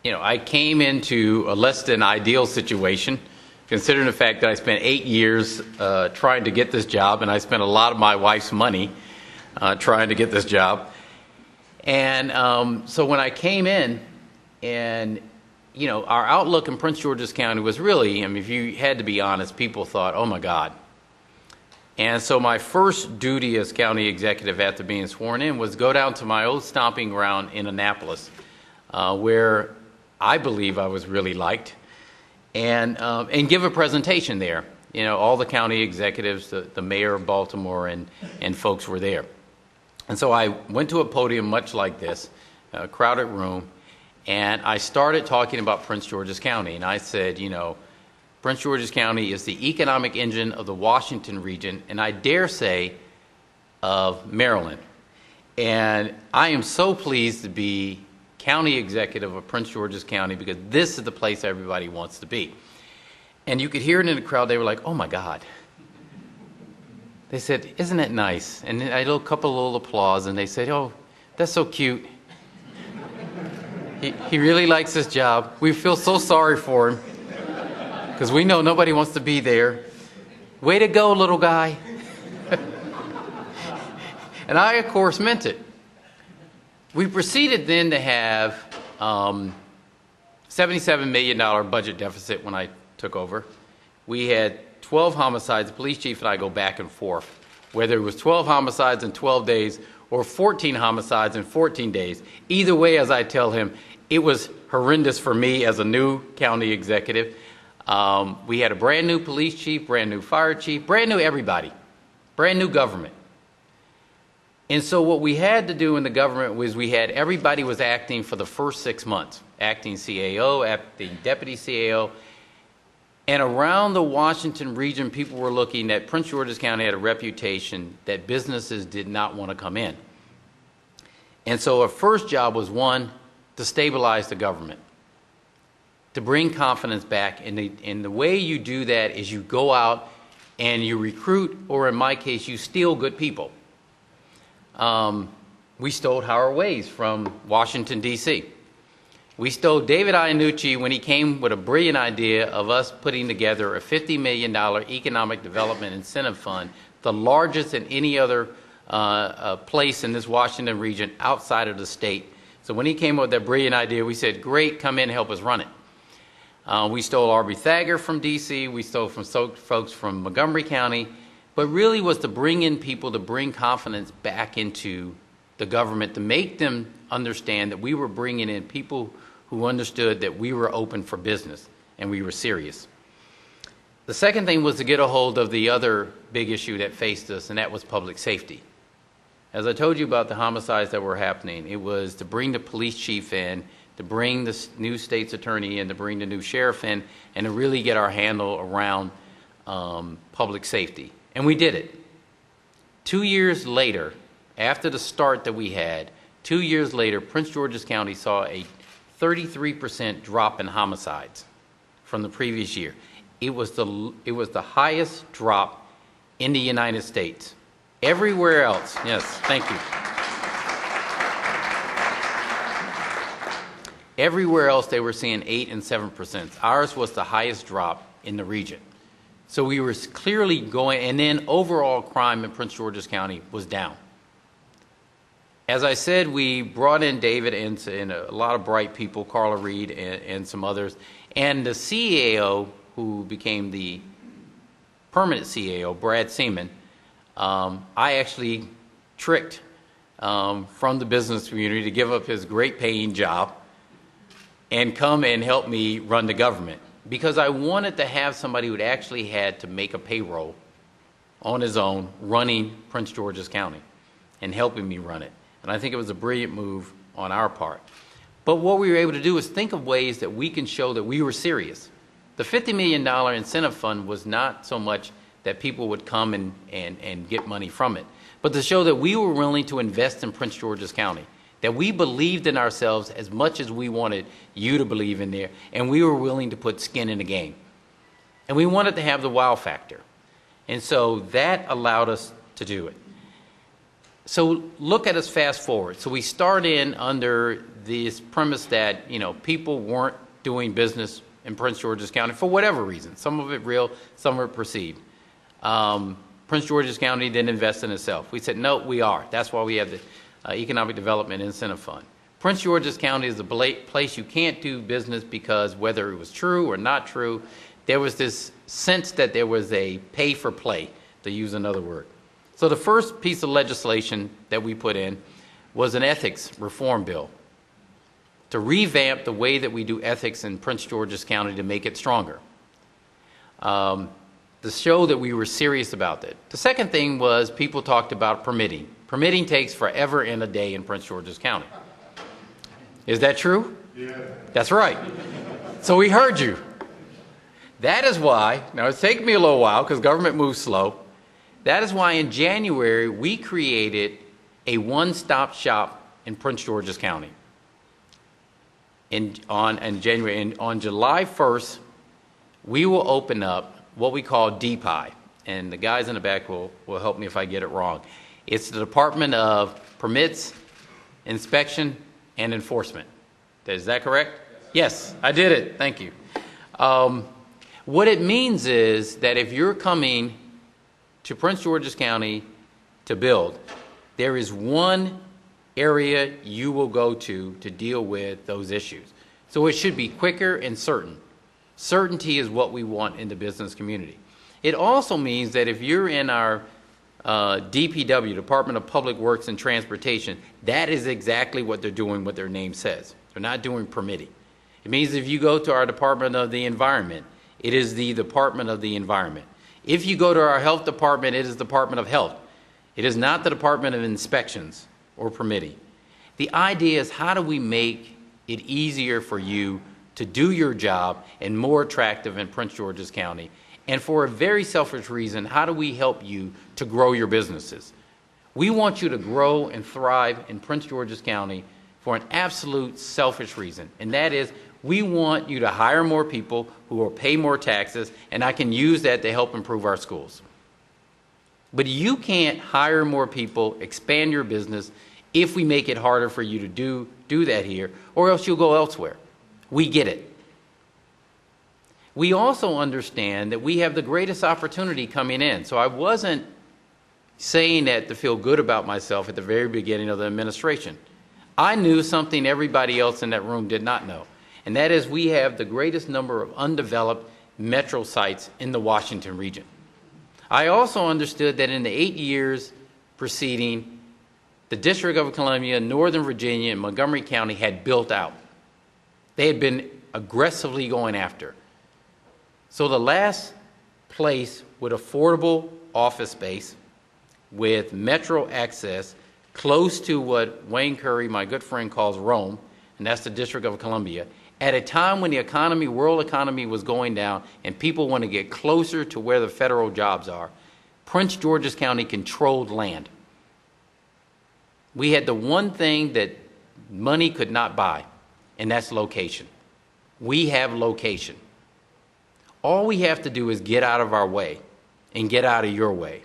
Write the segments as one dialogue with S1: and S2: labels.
S1: I came into a less than ideal situation, considering the fact that I spent 8 years trying to get this job, and I spent a lot of my wife's money trying to get this job. And so when I came in, and our outlook in Prince George's County was really, if you had to be honest, people thought, oh my God. And so my first duty as county executive after being sworn in was go down to my old stomping ground in Annapolis, where I believe I was really liked, and give a presentation there. All the county executives, the mayor of Baltimore, and folks were there. And so I went to a podium much like this, a crowded room, and I started talking about Prince George's County. And I said, Prince George's County is the economic engine of the Washington region, and I dare say of Maryland. And I am so pleased to be county executive of Prince George's County, because this is the place everybody wants to be. And you could hear it in the crowd. They were like, oh my God. They said, isn't that nice? And I did a couple of little applause, and they said, oh, that's so cute. He really likes his job. We feel so sorry for him, because we know nobody wants to be there. Way to go, little guy. And I, of course, meant it. We proceeded then to have $77 million budget deficit when I took over. We had 12 homicides. The police chief and I go back and forth, whether it was 12 homicides in 12 days or 14 homicides in 14 days. Either way, as I tell him, it was horrendous for me as a new county executive. We had a brand new police chief, brand new fire chief, brand new everybody, brand new government. And so what we had to do in the government was everybody was acting for the first 6 months, acting CAO, acting deputy CAO. And around the Washington region, people were looking at Prince George's County had a reputation that businesses did not want to come in. And so our first job was, one, to stabilize the government, to bring confidence back. And the way you do that is you go out and you recruit, or in my case, you steal good people. We stole Howard Ways from Washington, D.C. We stole David Iannucci when he came with a brilliant idea of us putting together a $50 million economic development incentive fund, the largest in any other place in this Washington region outside of the state. So when he came up with that brilliant idea, we said, great, come in and help us run it. We stole Arby Thager from D.C. We stole from folks from Montgomery County, but really was to bring in people, to bring confidence back into the government, to make them understand that we were bringing in people who understood that we were open for business and we were serious. The second thing was to get a hold of the other big issue that faced us, and that was public safety. As I told you about the homicides that were happening, it was to bring the police chief in, to bring the new state's attorney in, to bring the new sheriff in, and to really get our handle around public safety. And we did it. 2 years later, after the start that we had, 2 years later, Prince George's County saw a 33% drop in homicides from the previous year. It was the highest drop in the United States. Everywhere else, yes, thank you. Everywhere else they were seeing 8 and 7%. Ours was the highest drop in the region. So we were clearly going, and then overall crime in Prince George's County was down. As I said, we brought in David and a lot of bright people, Carla Reed and some others, and the CAO, who became the permanent CAO, Brad Seaman, I actually tricked from the business community to give up his great paying job and come and help me run the government, because I wanted to have somebody who actually had to make a payroll on his own running Prince George's County and helping me run it. And I think it was a brilliant move on our part. But what we were able to do is think of ways that we can show that we were serious. The $50 million incentive fund was not so much that people would come and get money from it, but to show that we were willing to invest in Prince George's County, that we believed in ourselves as much as we wanted you to believe in there, and we were willing to put skin in the game. And we wanted to have the wow factor. And so that allowed us to do it. So look at us fast forward. So we start in under this premise that, people weren't doing business in Prince George's County for whatever reason. Some of it real, some of it perceived. Prince George's County didn't invest in itself. We said, no, we are. That's why we have the Economic Development Incentive Fund. Prince George's County is a place you can't do business because whether it was true or not true, there was this sense that there was a pay for play, to use another word. So the first piece of legislation that we put in was an ethics reform bill to revamp the way that we do ethics in Prince George's County to make it stronger. To show that we were serious about it. The second thing was people talked about permitting. Permitting takes forever and a day in Prince George's County. Is that true? Yeah. That's right. So we heard you. That is why, now it's taken me a little while because government moves slow. That is why in January we created a one-stop shop in Prince George's County. On July 1st, we will open up what we call DPI, and the guys in the back will help me if I get it wrong. It's the Department of Permits, Inspection, and Enforcement. Is that correct? Yes, I did it. Thank you. What it means is that if you're coming to Prince George's County to build, there is one area you will go to deal with those issues. So it should be quicker and certain. Certainty is what we want in the business community. It also means that if you're in our DPW, Department of Public Works and Transportation, that is exactly what they're doing, what their name says. They're not doing permitting. It means if you go to our Department of the Environment, it is the Department of the Environment. If you go to our Health Department, it is the Department of Health. It is not the Department of Inspections or permitting. The idea is how do we make it easier for you to do your job and more attractive in Prince George's County. And for a very selfish reason, how do we help you to grow your businesses? We want you to grow and thrive in Prince George's County for an absolute selfish reason. And that is, we want you to hire more people who will pay more taxes, and I can use that to help improve our schools. But you can't hire more people, expand your business, if we make it harder for you to do that here, or else you'll go elsewhere. We get it. We also understand that we have the greatest opportunity coming in. So I wasn't saying that to feel good about myself at the very beginning of the administration. I knew something everybody else in that room did not know, and that is we have the greatest number of undeveloped metro sites in the Washington region. I also understood that in the 8 years preceding, the District of Columbia, Northern Virginia, and Montgomery County had built out. They had been aggressively going after. So the last place with affordable office space, with metro access, close to what Wayne Curry, my good friend, calls Rome, and that's the District of Columbia, at a time when the economy, world economy was going down and people want to get closer to where the federal jobs are, Prince George's County controlled land. We had the one thing that money could not buy, and that's location. We have location. All we have to do is get out of our way and get out of your way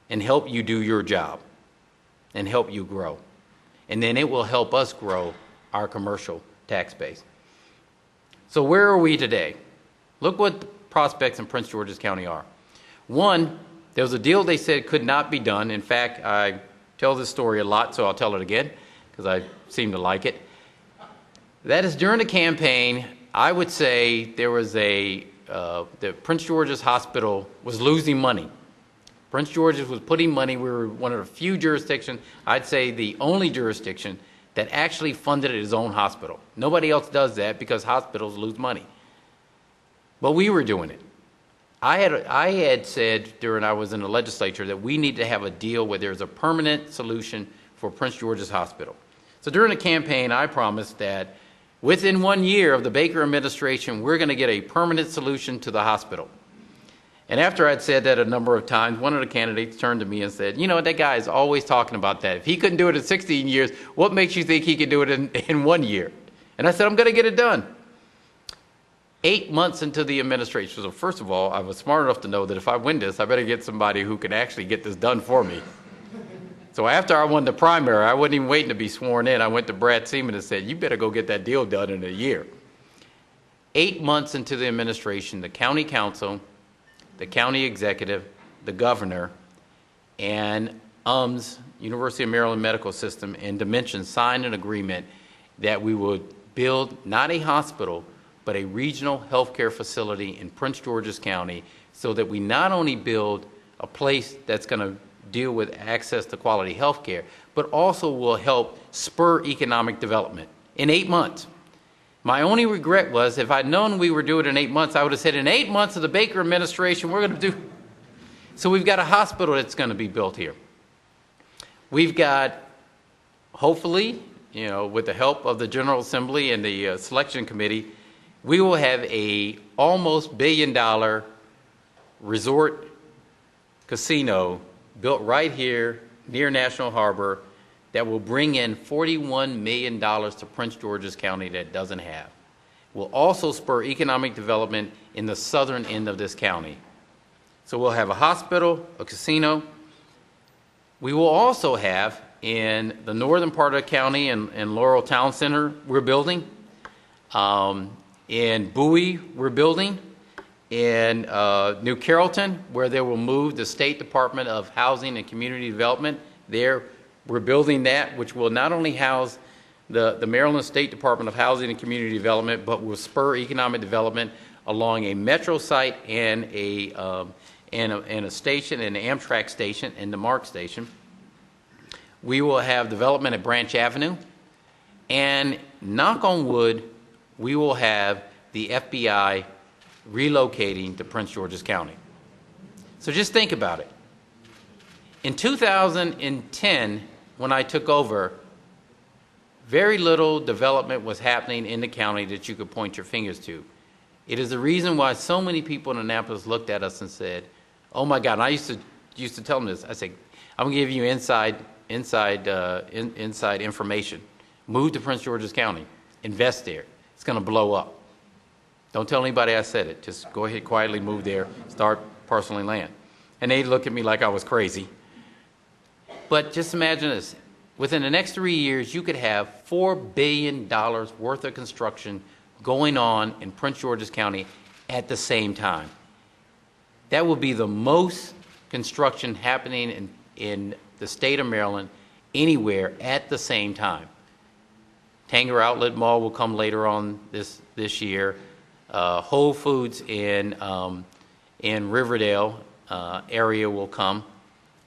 S1: and help you do your job and help you grow. And then it will help us grow our commercial tax base. So where are we today? Look what the prospects in Prince George's County are. One, there was a deal they said could not be done. In fact, I tell this story a lot, so I'll tell it again because I seem to like it. That is during the campaign, I would say there was the Prince George's Hospital was losing money. Prince George's was putting money. We were one of the few jurisdictions, I'd say the only jurisdiction, that actually funded its own hospital. Nobody else does that because hospitals lose money. But we were doing it. I had said during I was in the legislature that we need to have a deal where there's a permanent solution for Prince George's Hospital. So during the campaign, I promised that within 1 year of the Baker administration, we're going to get a permanent solution to the hospital. And after I'd said that a number of times, one of the candidates turned to me and said, you know, that guy is always talking about that. If he couldn't do it in 16 years, what makes you think he could do it in 1 year? And I said, I'm going to get it done. 8 months into the administration. So first of all, I was smart enough to know that if I win this, I better get somebody who can actually get this done for me. So after I won the primary, I wasn't even waiting to be sworn in. I went to Brad Seaman and said, you better go get that deal done in a year. 8 months into the administration, the county council, the county executive, the governor, and UMS, University of Maryland Medical System, and Dimension signed an agreement that we would build not a hospital, but a regional healthcare facility in Prince George's County, so that we not only build a place that's going to deal with access to quality health care, but also will help spur economic development in 8 months. My only regret was if I'd known we were doing it in 8 months, I would have said in 8 months of the Baker administration, we're going to do. So we've got a hospital that's going to be built here. We've got, hopefully, with the help of the General Assembly and the Selection Committee, we will have a almost $1 billion resort casino built right here near National Harbor that will bring in $41 million to Prince George's County that doesn't have. Will also spur economic development in the southern end of this county. So we'll have a hospital, a casino. We will also have in the northern part of the county in Laurel Town Center, we're building. In Bowie, we're building. In New Carrollton, where they will move the State Department of Housing and Community Development, there we're building that, which will not only house the Maryland State Department of Housing and Community Development, but will spur economic development along a metro site and a station, an Amtrak station, and the MARC station. We will have development at Branch Avenue, and knock on wood, we will have the FBI relocating to Prince George's County. So just think about it. In 2010, when I took over, very little development was happening in the county that you could point your fingers to. It is the reason why so many people in Annapolis looked at us and said, oh my God, and I used to tell them this. I said, I'm going to give you inside information. Move to Prince George's County. Invest there. It's going to blow up. Don't tell anybody I said it. Just go ahead, quietly move there, start parceling land. And they looked at me like I was crazy. But just imagine this. Within the next 3 years, you could have $4 billion worth of construction going on in Prince George's County at the same time. That will be the most construction happening in the state of Maryland anywhere at the same time. Tanger Outlet Mall will come later on this year. Whole Foods in Riverdale area will come.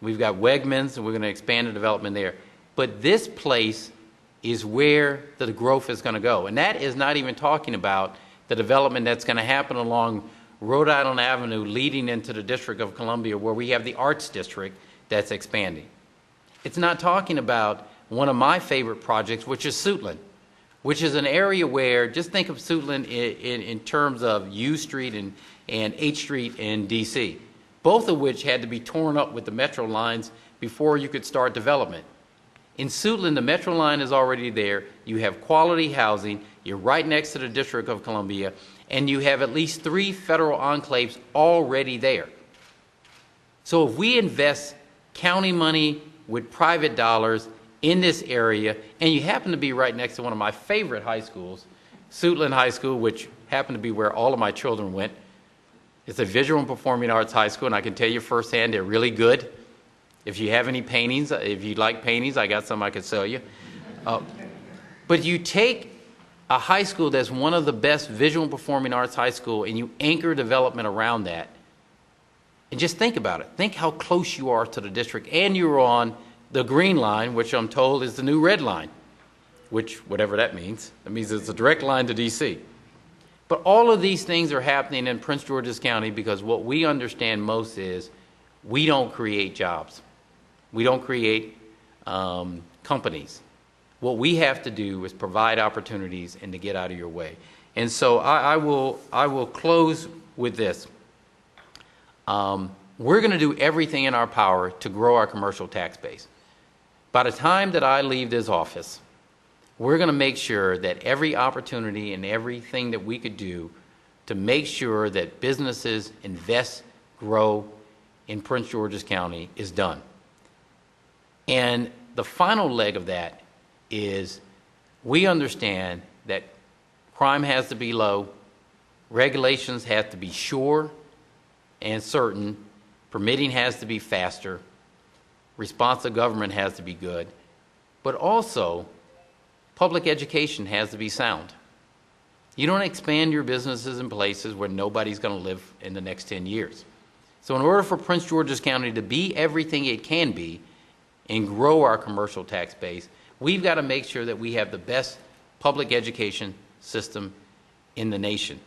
S1: We've got Wegmans, and we're going to expand the development there. But this place is where the growth is going to go. And that is not even talking about the development that's going to happen along Rhode Island Avenue leading into the District of Columbia, where we have the Arts District that's expanding. It's not talking about one of my favorite projects, which is Suitland, which is an area where, just think of Suitland in terms of U Street and H Street in D.C., both of which had to be torn up with the metro lines before you could start development. In Suitland, the metro line is already there. You have quality housing. You're right next to the District of Columbia, and you have at least 3 federal enclaves already there. So if we invest county money with private dollars in this area, and you happen to be right next to one of my favorite high schools, Suitland High School, which happened to be where all of my children went. It's a visual and performing arts high school, and I can tell you firsthand they're really good. If you have any paintings, if you like paintings, I got some I could sell you. But you take a high school that's one of the best visual and performing arts high school, and you anchor development around that. And just think about it. Think how close you are to the district, and you're on the green line, which I'm told is the new red line, which, whatever that means it's a direct line to D.C. But all of these things are happening in Prince George's County because what we understand most is we don't create jobs. We don't create companies. What we have to do is provide opportunities and to get out of your way. And so I will close with this. We're going to do everything in our power to grow our commercial tax base. By the time that I leave this office, we're going to make sure that every opportunity and everything that we could do to make sure that businesses invest, grow in Prince George's County is done. And the final leg of that is we understand that crime has to be low, regulations have to be sure and certain, permitting has to be faster, responsive government has to be good, but also public education has to be sound. You don't expand your businesses in places where nobody's going to live in the next 10 years. So in order for Prince George's County to be everything it can be and grow our commercial tax base, we've got to make sure that we have the best public education system in the nation.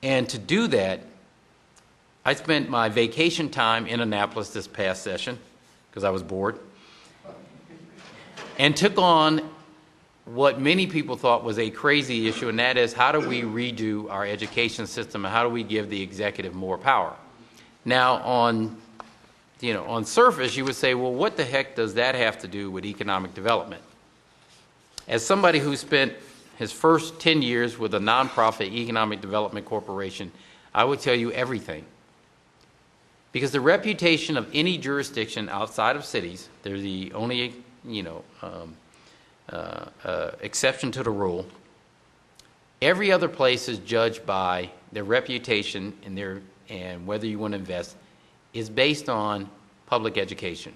S1: And to do that, I spent my vacation time in Annapolis this past session because I was bored and took on what many people thought was a crazy issue, and that is how do we redo our education system and how do we give the executive more power? Now, on surface, you would say, well, what the heck does that have to do with economic development? As somebody who spent his first 10 years with a nonprofit economic development corporation, I would tell you everything. Because the reputation of any jurisdiction outside of cities, they're the only, exception to the rule. Every other place is judged by their reputation and whether you want to invest is based on public education.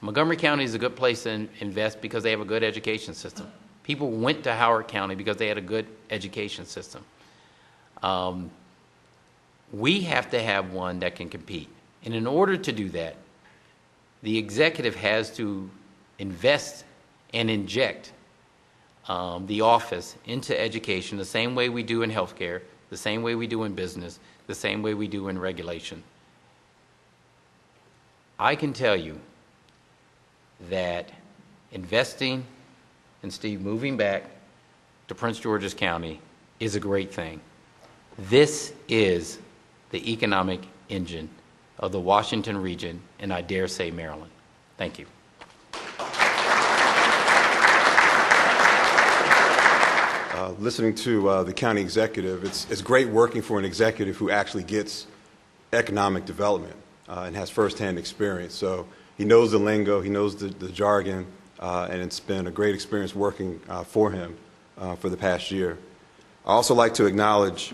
S1: Montgomery County is a good place to invest because they have a good education system. People went to Howard County because they had a good education system. We have to have one that can compete. And in order to do that, the executive has to invest and inject the office into education the same way we do in healthcare, the same way we do in business, the same way we do in regulation. I can tell you that investing, and Steve, moving back to Prince George's County is a great thing. This is the economic engine of the Washington region, and I dare say Maryland. Thank you.
S2: Listening to the county executive, it's great working for an executive who actually gets economic development and has firsthand experience. So he knows the lingo, he knows the jargon, and it's been a great experience working for him for the past year. I also like to acknowledge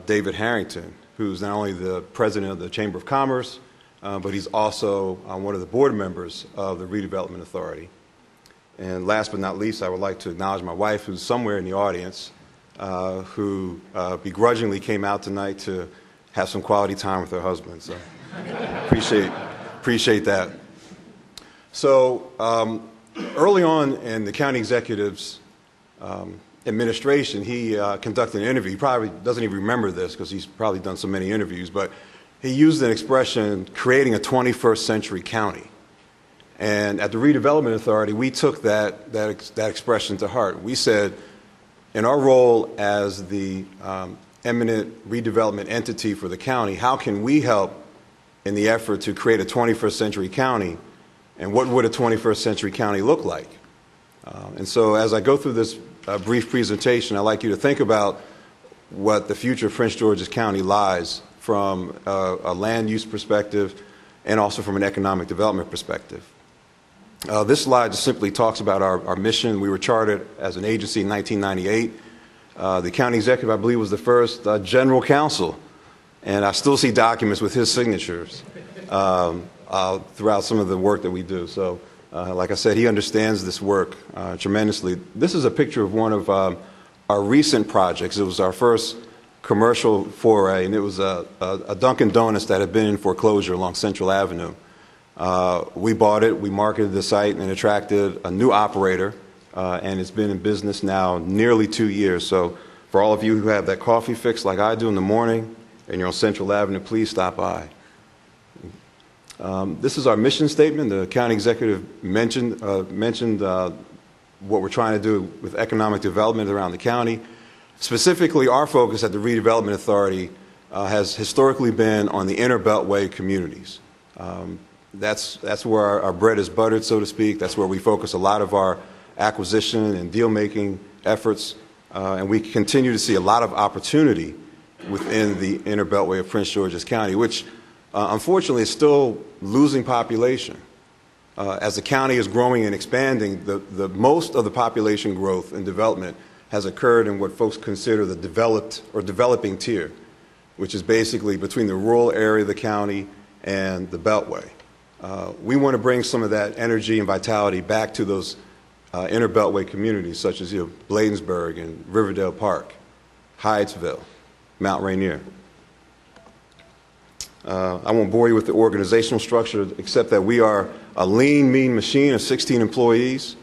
S2: David Harrington, who's not only the president of the Chamber of Commerce, but he's also one of the board members of the Redevelopment Authority. And last but not least, I would like to acknowledge my wife, who's somewhere in the audience, who begrudgingly came out tonight to have some quality time with her husband. So appreciate that. So early on in the county executive's administration, he conducted an interview. He probably doesn't even remember this because he's probably done so many interviews, but he used an expression, creating a 21st century county. And at the Redevelopment Authority, we took that expression to heart. We said, in our role as the eminent redevelopment entity for the county, how can we help in the effort to create a 21st century county, and what would a 21st century county look like? And so as I go through this brief presentation, I'd like you to think about what the future of Prince George's County lies from a land use perspective and also from an economic development perspective. This slide just simply talks about our mission. We were chartered as an agency in 1998. The county executive, I believe, was the first general counsel, and I still see documents with his signatures throughout some of the work that we do. So, like I said, he understands this work tremendously. This is a picture of one of our recent projects. It was our first commercial foray, and it was a Dunkin' Donuts that had been in foreclosure along Central Avenue. We bought it, we marketed the site, and attracted a new operator, and it's been in business now nearly 2 years. So for all of you who have that coffee fix like I do in the morning, and you're on Central Avenue, please stop by. This is our mission statement. The county executive mentioned what we're trying to do with economic development around the county. Specifically, our focus at the Redevelopment Authority has historically been on the inner Beltway communities. That's where our bread is buttered, so to speak. That's where we focus a lot of our acquisition and deal-making efforts. And we continue to see a lot of opportunity within the inner Beltway of Prince George's County, which unfortunately is still losing population. As the county is growing and expanding, the most of the population growth and development has occurred in what folks consider the developed or developing tier, which is basically between the rural area of the county and the Beltway. We want to bring some of that energy and vitality back to those inner Beltway communities, such as Bladensburg and Riverdale Park, Hyattsville, Mount Rainier. I won't bore you with the organizational structure, except that we are a lean, mean machine of 16 employees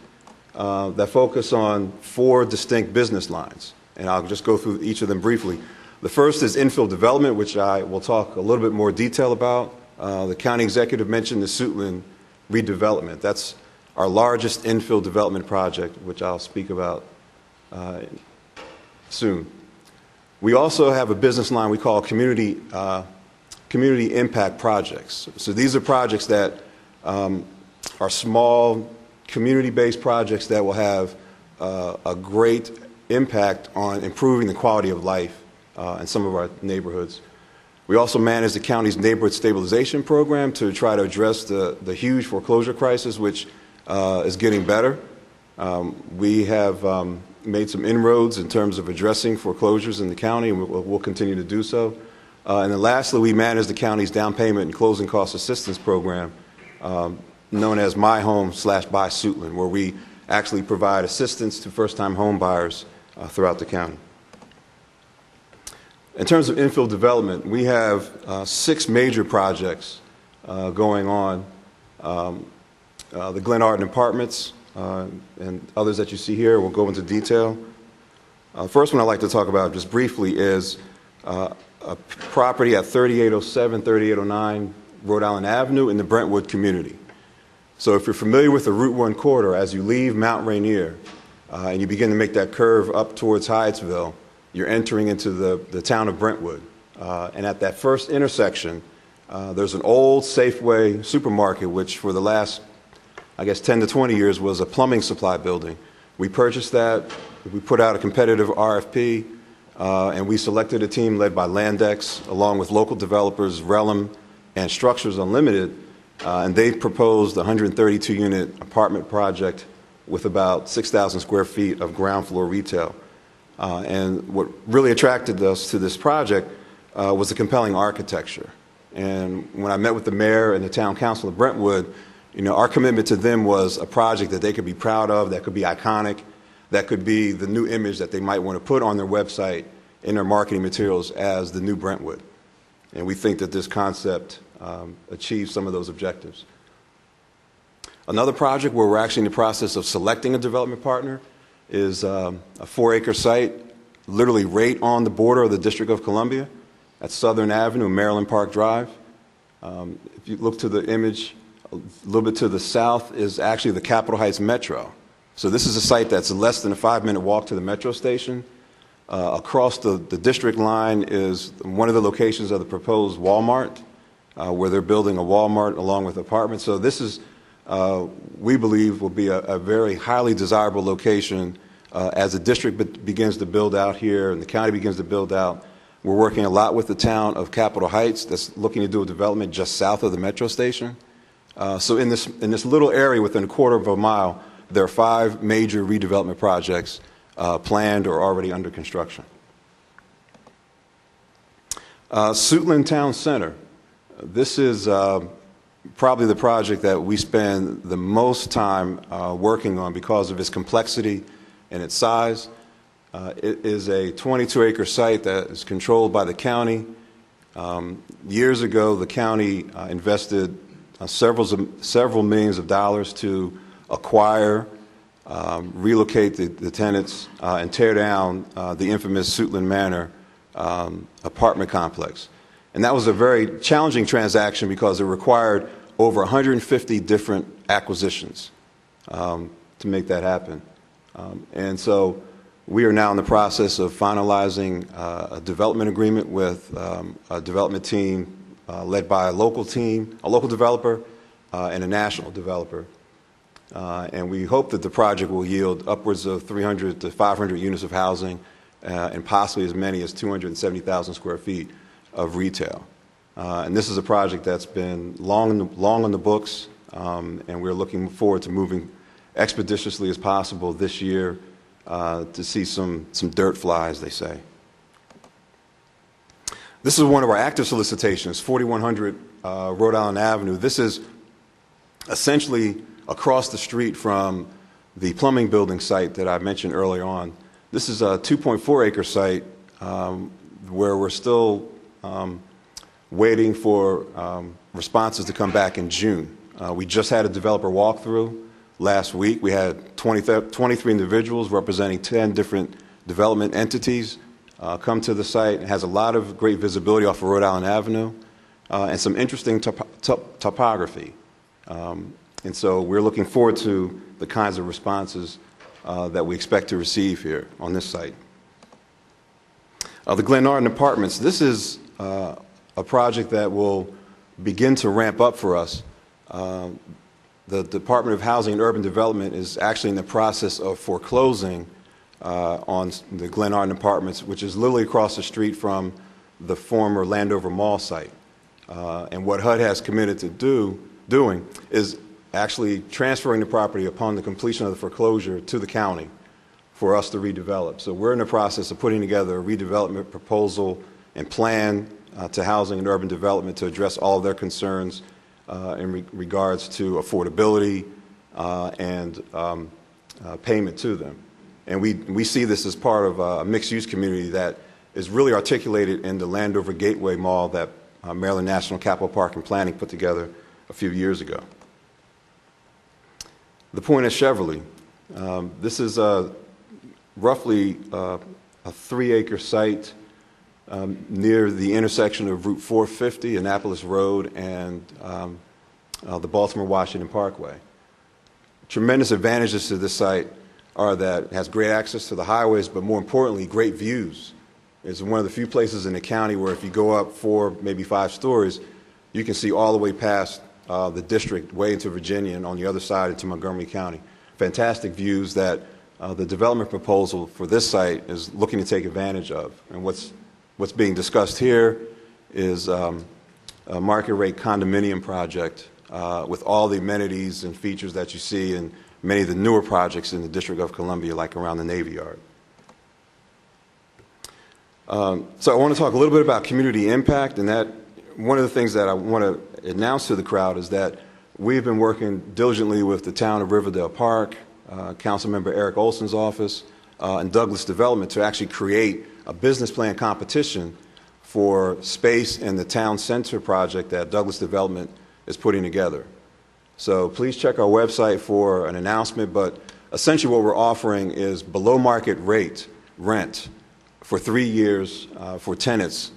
S2: that focus on 4 distinct business lines. And I'll just go through each of them briefly. The first is infill development, which I will talk a little bit more detail about. The county executive mentioned the Suitland Redevelopment. That's our largest infill development project, which I'll speak about soon. We also have a business line we call community impact projects. So these are projects that are small, community-based projects that will have a great impact on improving the quality of life in some of our neighborhoods. We also manage the county's neighborhood stabilization program to try to address the huge foreclosure crisis, which is getting better. We have made some inroads in terms of addressing foreclosures in the county, and we'll continue to do so. And then lastly, we manage the county's down payment and closing cost assistance program, known as My Home/Buy Suitland, where we actually provide assistance to first-time home buyers throughout the county. In terms of infill development, we have 6 major projects going on. The Glen Arden Apartments and others that you see here, we'll go into detail. The first one I'd like to talk about just briefly is a property at 3807, 3809 Rhode Island Avenue in the Brentwood community. So if you're familiar with the Route 1 corridor, as you leave Mount Rainier and you begin to make that curve up towards Hyattsville, you're entering into the town of Brentwood. And at that first intersection, there's an old Safeway supermarket, which for the last, I guess, 10 to 20 years was a plumbing supply building. We purchased that. We put out a competitive RFP, and we selected a team led by Landex, along with local developers, Relum and Structures Unlimited, and they proposed a 132-unit apartment project with about 6,000 square feet of ground floor retail. And what really attracted us to this project was the compelling architecture. And when I met with the mayor and the town council of Brentwood, our commitment to them was a project that they could be proud of, that could be iconic, that could be the new image that they might want to put on their website in their marketing materials as the new Brentwood. And we think that this concept achieves some of those objectives. Another project where we're actually in the process of selecting a development partner is a 4-acre site, literally right on the border of the District of Columbia at Southern Avenue, Maryland Park Drive. If you look to the image, a little bit to the south is actually the Capitol Heights Metro. So this is a site that's less than a 5-minute walk to the metro station. Across the district line is one of the locations of the proposed Walmart, where they're building a Walmart along with apartments. So this is, we believe, will be a very highly desirable location as the district begins to build out here and the county begins to build out. We're working a lot with the town of Capitol Heights that's looking to do a development just south of the metro station. So in this little area within a quarter of a mile, there are 5 major redevelopment projects planned or already under construction. Suitland Town Center. This is probably the project that we spend the most time working on because of its complexity and its size. It is a 22-acre site that is controlled by the county. Years ago, the county invested several millions of dollars to acquire, relocate the tenants, and tear down the infamous Suitland Manor apartment complex. And that was a very challenging transaction because it required over 150 different acquisitions to make that happen. And so we are now in the process of finalizing a development agreement with a development team led by a local developer, and a national developer. And we hope that the project will yield upwards of 300 to 500 units of housing and possibly as many as 270,000 square feet of retail. And this is a project that's been long on the books. and we're looking forward to moving expeditiously as possible this year to see some dirt fly, as they say. This is one of our active solicitations, 4100 Rhode Island Avenue. This is essentially across the street from the plumbing building site that I mentioned earlier on. This is a 2.4-acre site where we're still waiting for responses to come back in June. We just had a developer walkthrough last week. We had 23 individuals representing 10 different development entities come to the site. It has a lot of great visibility off of Rhode Island Avenue and some interesting topography. And so we're looking forward to the kinds of responses that we expect to receive here on this site. The Glenarden Apartments, this is a project that will begin to ramp up for us. The Department of Housing and Urban Development is actually in the process of foreclosing on the Glenarden Apartments, which is literally across the street from the former Landover Mall site. And what HUD has committed to doing is actually transferring the property upon the completion of the foreclosure to the county for us to redevelop. So we're in the process of putting together a redevelopment proposal and plan to Housing and Urban Development to address all of their concerns in regards to affordability and payment to them. And we see this as part of a mixed-use community that is really articulated in the Landover Gateway Mall that Maryland National Capital Park and Planning put together a few years ago. The Point at Cheverly. This is roughly a 3-acre site near the intersection of Route 450, Annapolis Road, and the Baltimore-Washington Parkway. Tremendous advantages to this site are that it has great access to the highways, but more importantly, great views. It's one of the few places in the county where if you go up 4, maybe 5 stories, you can see all the way past the district, way into Virginia, and on the other side into Montgomery County. Fantastic views that the development proposal for this site is looking to take advantage of. And what's being discussed here is a market rate condominium project with all the amenities and features that you see in many of the newer projects in the District of Columbia, like around the Navy Yard. So I want to talk a little bit about community impact, and that one of the things that I want to announce to the crowd is that we've been working diligently with the town of Riverdale Park, Councilmember Eric Olson's office, and Douglas Development to actually create a business plan competition for space in the town center project that Douglas Development is putting together. So please check our website for an announcement, but essentially what we're offering is below market rate rent for 3 years for tenants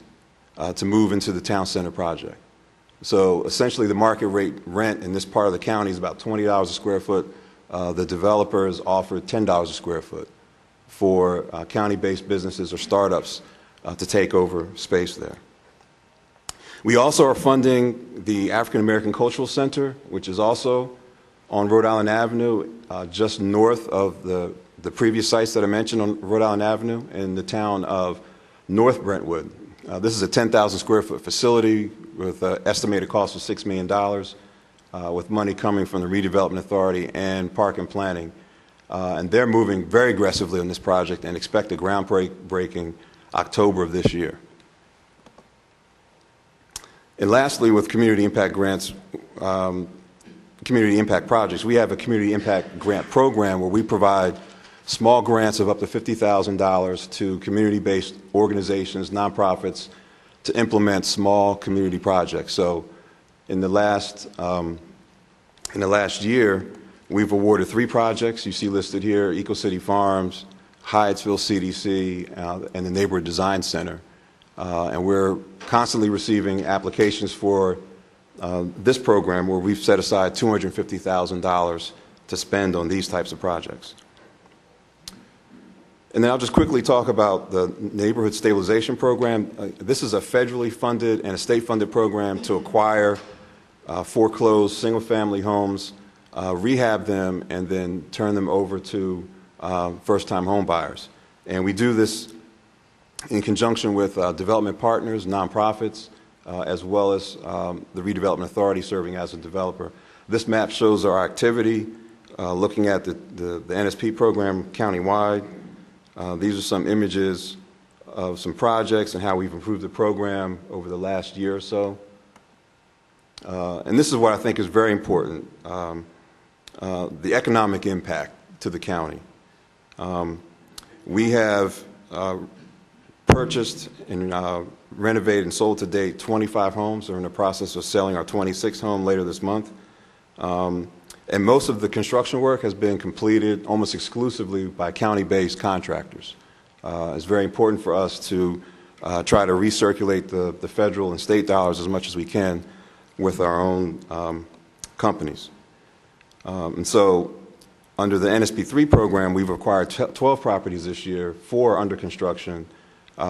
S2: to move into the town center project. So essentially the market rate rent in this part of the county is about $20 a square foot. The developers offered $10 a square foot for county-based businesses or startups to take over space there. We also are funding the African American Cultural Center, which is also on Rhode Island Avenue, just north of the previous sites that I mentioned on Rhode Island Avenue in the town of North Brentwood. This is a 10,000 square foot facility with an estimated cost of $6 million with money coming from the Redevelopment Authority and Park and Planning. And they're moving very aggressively on this project and expect a groundbreaking October of this year. And lastly, with community impact grants, community impact projects, we have a community impact grant program where we provide small grants of up to $50,000 to community-based organizations, nonprofits, to implement small community projects. So in the last year, we've awarded 3 projects you see listed here: Eco City Farms, Hyattsville CDC, and the Neighborhood Design Center. And we're constantly receiving applications for this program where we've set aside $250,000 to spend on these types of projects. And then I'll just quickly talk about the Neighborhood Stabilization Program. This is a federally funded and a state-funded program to acquire foreclosed single-family homes, rehab them, and then turn them over to first-time home buyers. And we do this in conjunction with development partners, nonprofits, as well as the Redevelopment Authority serving as a developer. This map shows our activity, looking at the NSP program countywide. These are some images of some projects and how we've improved the program over the last year or so. And this is what I think is very important, the economic impact to the county. We have purchased and renovated and sold to date 25 homes. We're in the process of selling our 26th home later this month. And most of the construction work has been completed almost exclusively by county-based contractors. It's very important for us to try to recirculate the federal and state dollars as much as we can with our own companies. And so under the NSP3 program, we've acquired 12 properties this year, 4 under construction.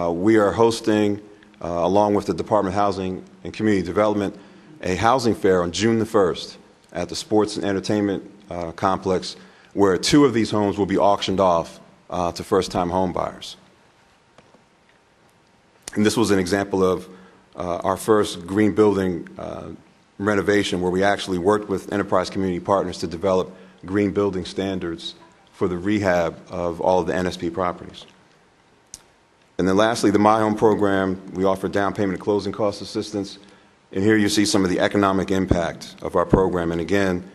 S2: We are hosting, along with the Department of Housing and Community Development, a housing fair on June the 1st at the Sports and Entertainment Complex, where 2 of these homes will be auctioned off to first-time home buyers. And this was an example of our first green building renovation, where we actually worked with enterprise community partners to develop green building standards for the rehab of all of the NSP properties. And then lastly, the My Home program, we offer down payment and closing cost assistance. And here you see some of the economic impact of our program. And again,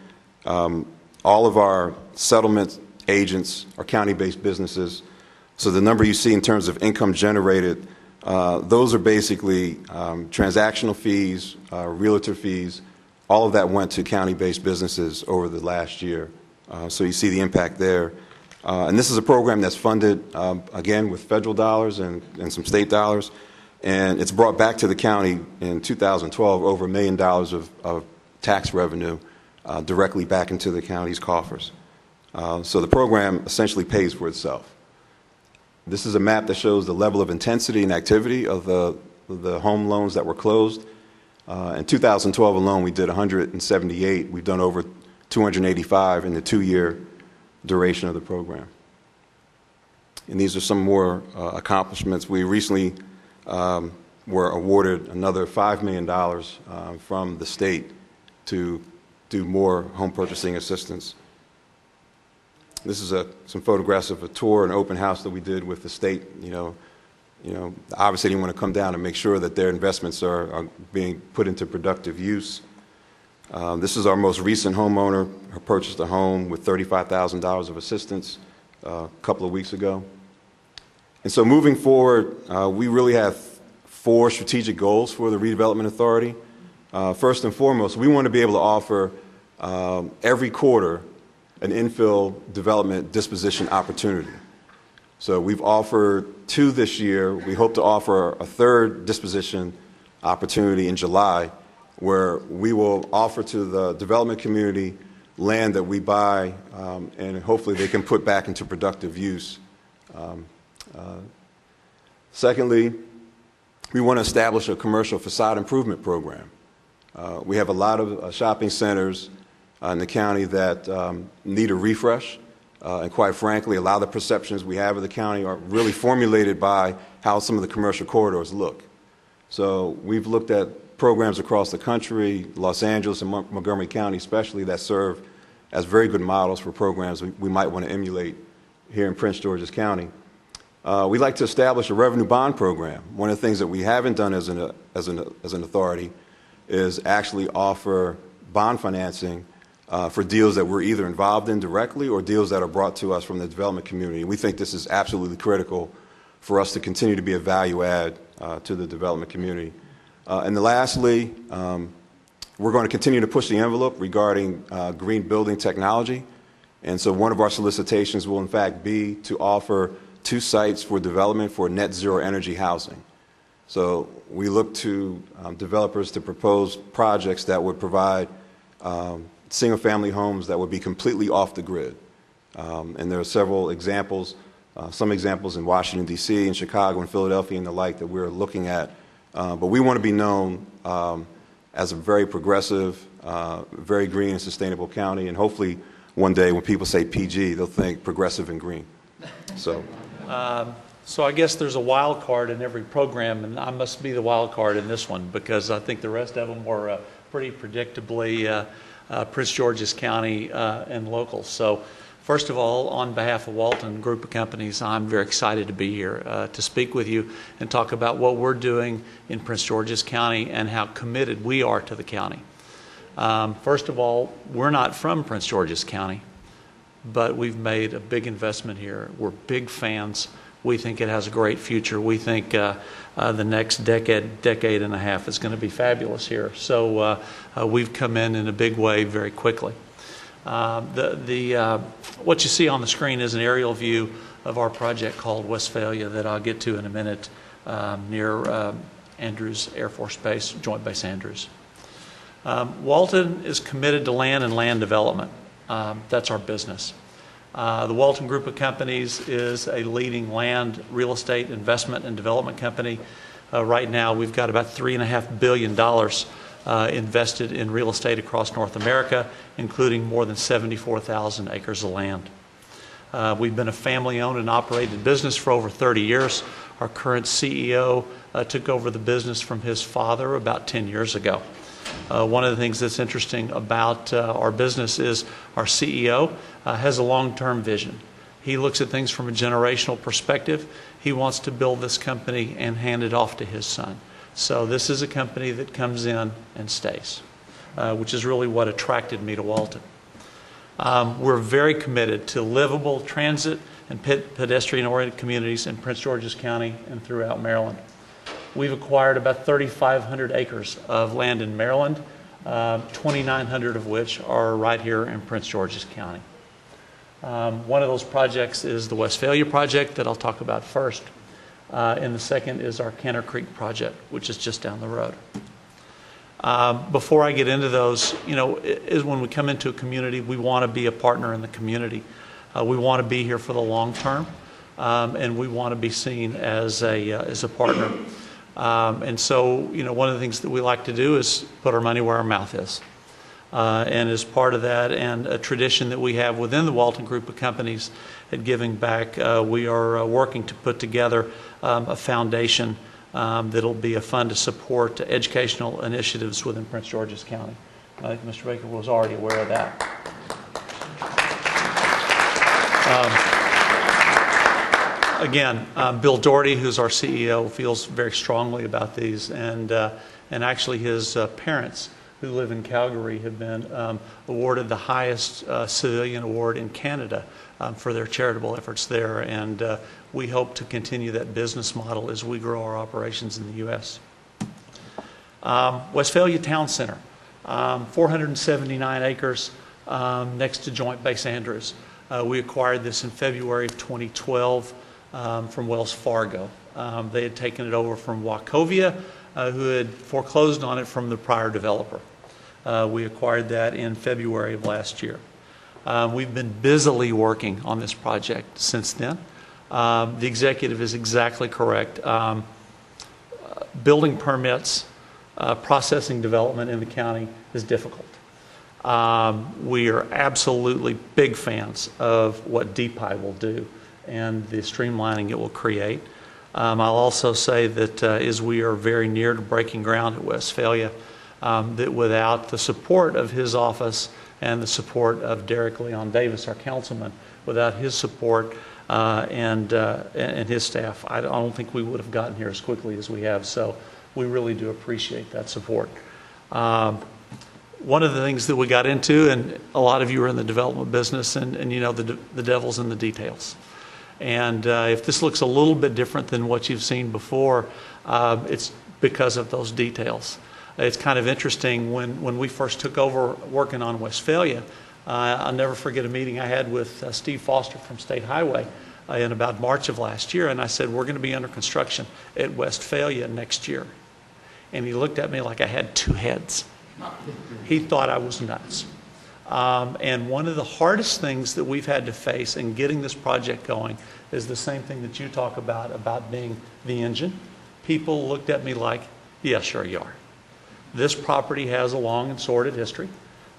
S2: all of our settlement agents are county-based businesses. So the number you see in terms of income generated, those are basically transactional fees, realtor fees. All of that went to county-based businesses over the last year. So you see the impact there. And this is a program that's funded, again, with federal dollars and some state dollars. And it's brought back to the county in 2012 over $1 million of tax revenue directly back into the county's coffers. So the program essentially pays for itself. This is a map that shows the level of intensity and activity of the home loans that were closed. In 2012 alone, we did 178. We've done over 285 in the 2-year duration of the program. And these are some more accomplishments. We recently were awarded another $5 million from the state to do more home purchasing assistance. This is some photographs of a tour, an open house that we did with the state. Obviously they want to come down and make sure that their investments are being put into productive use. This is our most recent homeowner who purchased a home with $35,000 of assistance a couple of weeks ago. And so moving forward, we really have 4 strategic goals for the Redevelopment Authority. First and foremost, we want to be able to offer every quarter an infill development disposition opportunity. So we've offered 2 this year. We hope to offer a 3rd disposition opportunity in July, where we will offer to the development community land that we buy, and hopefully they can put back into productive use. Secondly, we want to establish a commercial facade improvement program. We have a lot of shopping centers in the county that need a refresh, and quite frankly, a lot of the perceptions we have of the county are really formulated by how some of the commercial corridors look. So we've looked at programs across the country, Los Angeles and Montgomery County especially, that serve as very good models for programs we might want to emulate here in Prince George's County. We'd like to establish a revenue bond program. One of the things that we haven't done as an authority is actually offer bond financing for deals that we're either involved in directly or deals that are brought to us from the development community. We think this is absolutely critical for us to continue to be a value add to the development community. And then lastly, we're going to continue to push the envelope regarding green building technology. And so one of our solicitations will in fact be to offer 2 sites for development for net zero energy housing. So we look to developers to propose projects that would provide single-family homes that would be completely off the grid. And there are several examples, some examples in Washington, D.C., and Chicago, and Philadelphia, and the like that we're looking at. But we want to be known as a very progressive, very green and sustainable county, and hopefully one day when people say PG, they'll think progressive and green. So
S3: I guess there's a wild card in every program, and I must be the wild card in this one because I think the rest of them were pretty predictably Prince George's County, and local. So first of all, on behalf of Walton Group of Companies, I'm very excited to be here to speak with you and talk about what we're doing in Prince George's County and how committed we are to the county. First of all, we're not from Prince George's County, but we've made a big investment here. We're big fans. We think it has a great future. We think the next decade and a half is going to be fabulous here. So we've come in a big way very quickly. What you see on the screen is an aerial view of our project called Westphalia that I'll get to in a minute near Andrews Air Force Base, Joint Base Andrews. Walton is committed to land and land development. That's our business. The Walton Group of Companies is a leading land, real estate, investment, and development company. Right now, we've got about $3.5 billion invested in real estate across North America, including more than 74,000 acres of land. We've been a family-owned and operated business for over 30 years. Our current CEO took over the business from his father about 10 years ago. One of the things that's interesting about our business is our CEO has a long-term vision. He looks at things from a generational perspective. He wants to build this company and hand it off to his son. So this is a company that comes in and stays, which is really what attracted me to Walton. We're very committed to livable transit and pedestrian-oriented communities in Prince George's County and throughout Maryland. We've acquired about 3,500 acres of land in Maryland, 2,900 of which are right here in Prince George's County. One of those projects is the Westphalia project that I'll talk about first, and the second is our Canner Creek project, which is just down the road. Before I get into those, is when we come into a community, we want to be a partner in the community. We want to be here for the long term, and we want to be seen as a partner. And so, one of the things that we like to do is put our money where our mouth is. And as part of that and a tradition that we have within the Walton Group of Companies at giving back, we are working to put together a foundation that'll be a fund to support educational initiatives within Prince George's County. I think Mr. Baker was already aware of that. Again, Bill Doherty, who's our CEO, feels very strongly about these, and actually his parents, who live in Calgary, have been awarded the highest civilian award in Canada for their charitable efforts there, and we hope to continue that business model as we grow our operations in the U.S. Westphalia Town Center, 479 acres next to Joint Base Andrews. We acquired this in February of 2012 from Wells Fargo. They had taken it over from Wachovia, who had foreclosed on it from the prior developer. We acquired that in February of last year. We've been busily working on this project since then. The executive is exactly correct. Building permits, processing development in the county is difficult. We are absolutely big fans of what DPI will do and the streamlining it will create. I'll also say that as we are very near to breaking ground at Westphalia, that without the support of his office and the support of Derek Leon Davis, our councilman, without his support and his staff, I don't think we would have gotten here as quickly as we have. So we really do appreciate that support. One of the things that we got into, and a lot of you are in the development business, and you know the devil's in the details. And if this looks a little bit different than what you've seen before, it's because of those details. It's kind of interesting when we first took over working on Westphalia. I'll never forget a meeting I had with Steve Foster from State Highway in about March of last year, and I said, we're going to be under construction at Westphalia next year. And he looked at me like I had two heads. He thought I was nuts. And one of the hardest things that we've had to face in getting this project going is the same thing that you talk about being the engine. People looked at me like, yeah, sure you are. This property has a long and sordid history.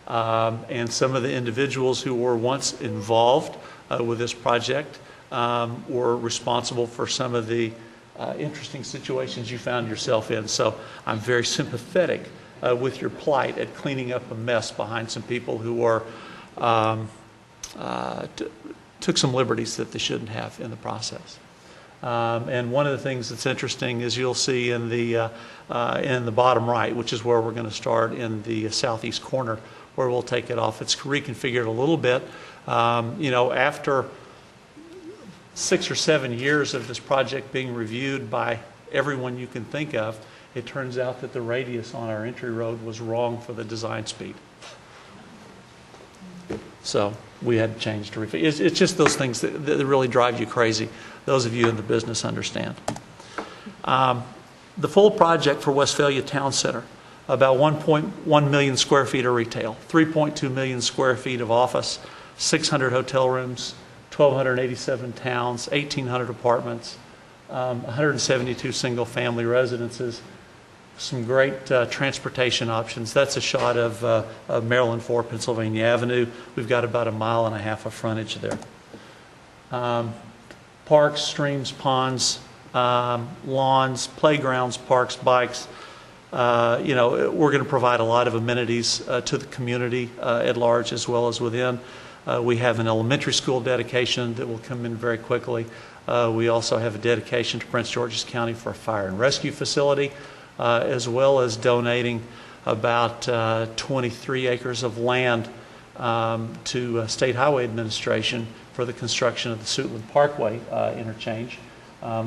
S3: And some of the individuals who were once involved with this project were responsible for some of the interesting situations you found yourself in. So I'm very sympathetic with your plight at cleaning up a mess behind some people who were took some liberties that they shouldn't have in the process. And one of the things that's interesting is you'll see in the bottom right, which is where we're going to start in the southeast corner, where we'll take it off. It's reconfigured a little bit. After 6 or 7 years of this project being reviewed by everyone you can think of, it turns out that the radius on our entry road was wrong for the design speed. So we had to change to refigure. It's just those things that really drive you crazy. Those of you in the business understand. The full project for Westphalia Town Center, about 1.1 million square feet of retail, 3.2 million square feet of office, 600 hotel rooms, 1,287 towns, 1,800 apartments, 172 single-family residences, some great transportation options. That's a shot of Maryland 4 Pennsylvania Avenue. We've got about 1.5 miles of frontage there. Parks, streams, ponds, lawns, playgrounds, parks, bikes. We're going to provide a lot of amenities to the community at large as well as within. We have an elementary school dedication that will come in very quickly. We also have a dedication to Prince George's County for a fire and rescue facility, as well as donating about 23 acres of land to State Highway Administration for the construction of the Suitland Parkway interchange,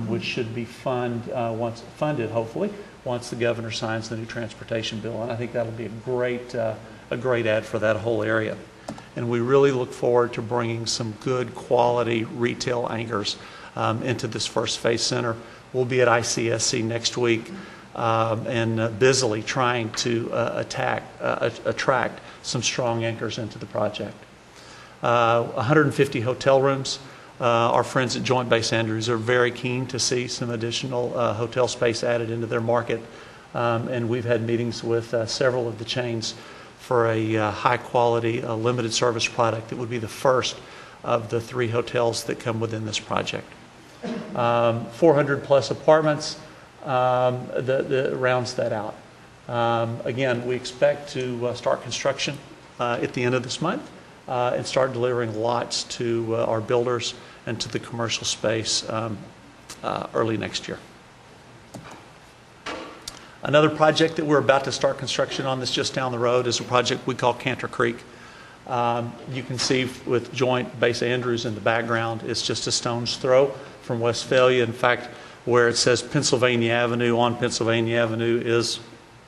S3: which should be funded, hopefully, once the governor signs the new transportation bill. And I think that'll be a great ad for that whole area. And we really look forward to bringing some good quality retail anchors into this first phase center. We'll be at ICSC next week and busily trying to attract some strong anchors into the project. 150 hotel rooms. Our friends at Joint Base Andrews are very keen to see some additional hotel space added into their market. And we've had meetings with several of the chains for a high-quality limited service product that would be the first of the 3 hotels that come within this project. 400-plus apartments that rounds that out. Again, we expect to start construction at the end of this month and start delivering lots to our builders and to the commercial space early next year. Another project that we're about to start construction on that's just down the road is a project we call Cantor Creek. You can see with Joint Base Andrews in the background, it's just a stone's throw from Westphalia. In fact, where it says Pennsylvania Avenue on Pennsylvania Avenue is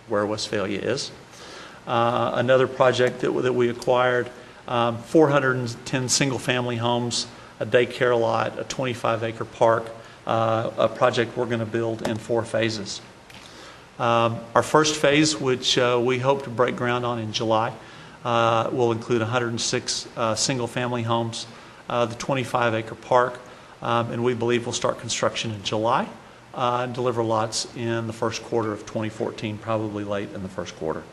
S3: where Westphalia is. Another project that we acquired, 410 single-family homes, a daycare lot, a 25-acre park, a project we're going to build in 4 phases. Our first phase, which we hope to break ground on in July, will include 106 single-family homes, the 25-acre park, and we believe we'll start construction in July and deliver lots in the first quarter of 2014, probably late in the first quarter.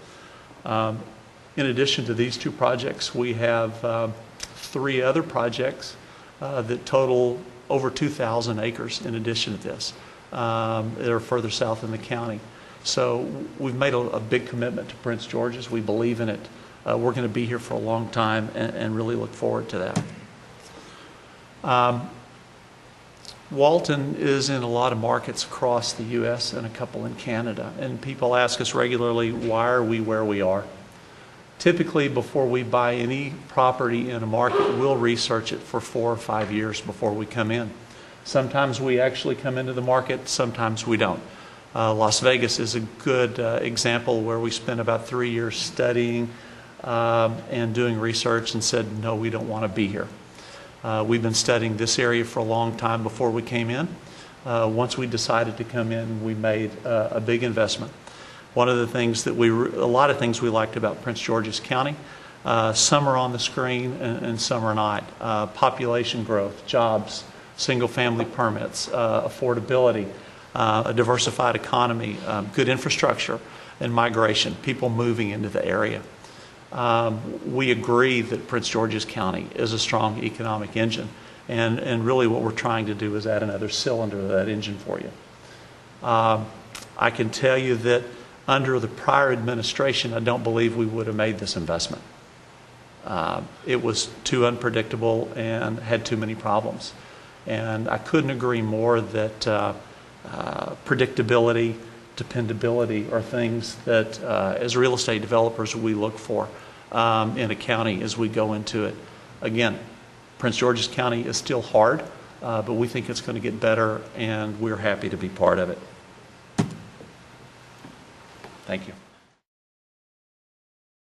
S3: In addition to these 2 projects, we have 3 other projects that total over 2,000 acres in addition to this. They're further south in the county. So we've made a big commitment to Prince George's. We believe in it. We're going to be here for a long time and really look forward to that. Walton is in a lot of markets across the U.S. and a couple in Canada. And people ask us regularly, why are we where we are? Typically, before we buy any property in a market, we'll research it for 4 or 5 years before we come in. Sometimes we actually come into the market, sometimes we don't. Las Vegas is a good example where we spent about 3 years studying and doing research and said, no, we don't want to be here. We've been studying this area for a long time before we came in. Once we decided to come in, we made a big investment. One of the things that a lot of things we liked about Prince George's County, some are on the screen and some are not. Population growth, jobs, single-family permits, affordability, a diversified economy, good infrastructure, and migration, people moving into the area. We agree that Prince George's County is a strong economic engine, and really what we're trying to do is add another cylinder to that engine for you. I can tell you that Under the prior administration, I don't believe we would have made this investment. It was too unpredictable and had too many problems. And I couldn't agree more that predictability, dependability are things that as real estate developers we look for in a county as we go into it. Again, Prince George's County is still hard, but we think it's going to get better, and we're happy to be part of it. Thank you.